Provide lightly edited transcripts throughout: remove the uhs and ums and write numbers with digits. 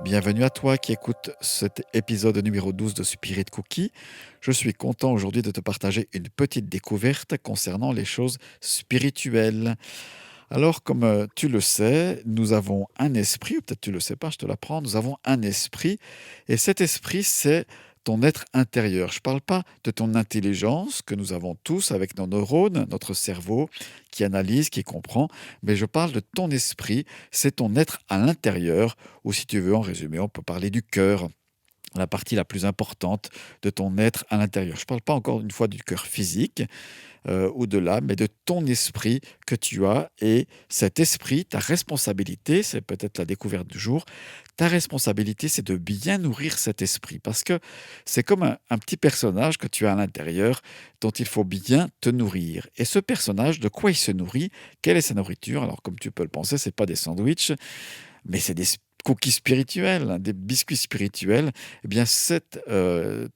Bienvenue à toi qui écoute cet épisode numéro 12 de Spirit Cookie. Je suis content aujourd'hui de te partager une petite découverte concernant les choses spirituelles. Alors, comme tu le sais, nous avons un esprit, ou peut-être tu ne le sais pas, je te l'apprends, nous avons un esprit, et cet esprit, c'est ton être intérieur. Je ne parle pas de ton intelligence que nous avons tous avec nos neurones, notre cerveau qui analyse, qui comprend, mais je parle de ton esprit, c'est ton être à l'intérieur, ou si tu veux, en résumé, on peut parler du cœur, la partie la plus importante de ton être à l'intérieur. Je ne parle pas encore une fois du cœur physique, ou de l'âme, mais de ton esprit que tu as. Et cet esprit, ta responsabilité, c'est peut-être la découverte du jour, ta responsabilité, c'est de bien nourrir cet esprit. Parce que c'est comme un petit personnage que tu as à l'intérieur dont il faut bien te nourrir. Et ce personnage, de quoi il se nourrit? Quelle est sa nourriture? Alors, comme tu peux le penser, c'est pas des sandwichs, mais c'est des cookies spirituels, hein, des biscuits spirituels. Eh bien,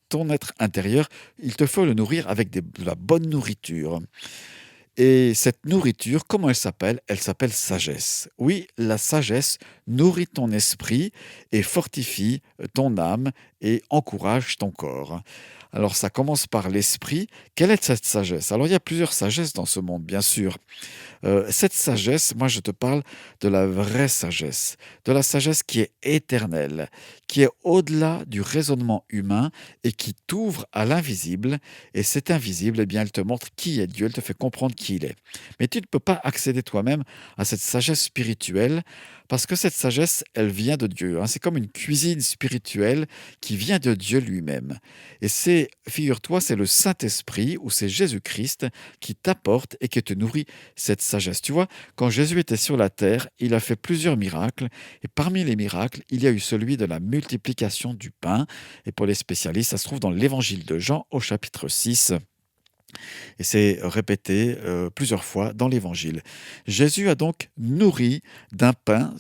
ton être intérieur, il te faut le nourrir avec de la bonne nourriture. Et cette nourriture, comment elle s'appelle? Elle s'appelle sagesse. Oui, la sagesse nourrit ton esprit et fortifie ton âme et encourage ton corps. Alors ça commence par l'esprit. Quelle est cette sagesse? Alors il y a plusieurs sagesses dans ce monde, bien sûr. Cette sagesse, moi je te parle de la vraie sagesse, de la sagesse qui est éternelle, qui est au-delà du raisonnement humain et qui t'ouvre à l'invisible. Et cet invisible, eh bien, elle te montre qui est Dieu, elle te fait comprendre qui il est. Mais tu ne peux pas accéder toi-même à cette sagesse spirituelle parce que cette sagesse, elle vient de Dieu, hein. C'est comme une cuisine spirituelle qui vient de Dieu lui-même. Et c'est, figure-toi, c'est le Saint-Esprit ou c'est Jésus-Christ qui t'apporte et qui te nourrit cette sagesse. Tu vois, quand Jésus était sur la terre, il a fait plusieurs miracles, et parmi les miracles, il y a eu celui de la multiplication du pain, et pour les spécialistes, ça se trouve dans l'évangile de Jean au chapitre 6, et c'est répété plusieurs fois dans l'évangile. Jésus a donc nourri d'un pain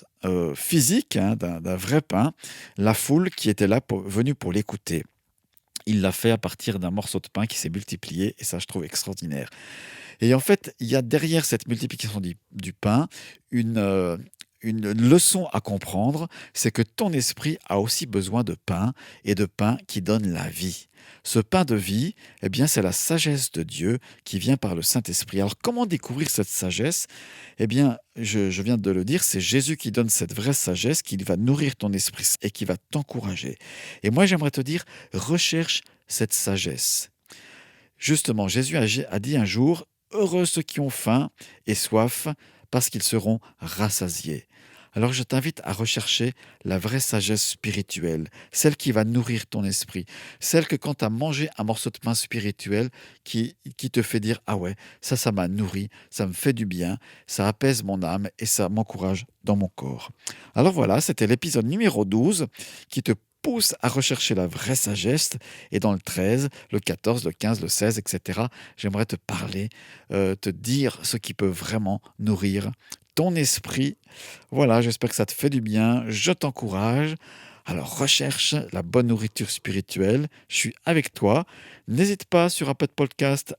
physique, hein, d'un vrai pain, la foule qui était là venue pour l'écouter. Il l'a fait à partir d'un morceau de pain qui s'est multiplié, et ça, je trouve extraordinaire. Et en fait, il y a derrière cette multiplication du pain une, heu, une leçon à comprendre, c'est que ton esprit a aussi besoin de pain et de pain qui donne la vie. Ce pain de vie, eh bien, c'est la sagesse de Dieu qui vient par le Saint-Esprit. Alors, comment découvrir cette sagesse? Eh bien, je viens de le dire, c'est Jésus qui donne cette vraie sagesse, qui va nourrir ton esprit et qui va t'encourager. Et moi, j'aimerais te dire, recherche cette sagesse. Justement, Jésus a dit un jour: «Heureux ceux qui ont faim et soif, parce qu'ils seront rassasiés». Alors je t'invite à rechercher la vraie sagesse spirituelle, celle qui va nourrir ton esprit, celle que quand tu as mangé un morceau de pain spirituel qui te fait dire: «Ah ouais, ça m'a nourri, ça me fait du bien, ça apaise mon âme et ça m'encourage dans mon corps». Alors voilà, c'était l'épisode numéro 12 qui te pousse à rechercher la vraie sagesse. Et dans le 13, le 14, le 15, le 16, etc., j'aimerais te parler, te dire ce qui peut vraiment nourrir ton esprit. Voilà, j'espère que ça te fait du bien. Je t'encourage. Alors recherche la bonne nourriture spirituelle. Je suis avec toi. N'hésite pas sur Apple Podcast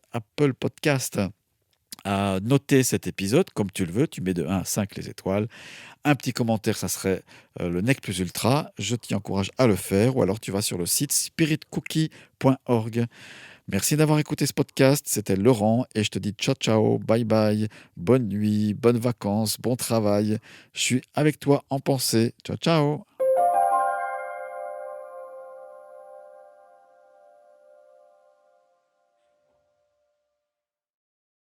à noter cet épisode comme tu le veux. Tu mets de 1 à 5 les étoiles. Un petit commentaire, ça serait le nec plus ultra. Je t'y encourage à le faire. Ou alors tu vas sur le site spiritcookie.org. Merci d'avoir écouté ce podcast. C'était Laurent et je te dis ciao ciao, bye bye, bonne nuit, bonnes vacances, bon travail. Je suis avec toi en pensée. Ciao ciao.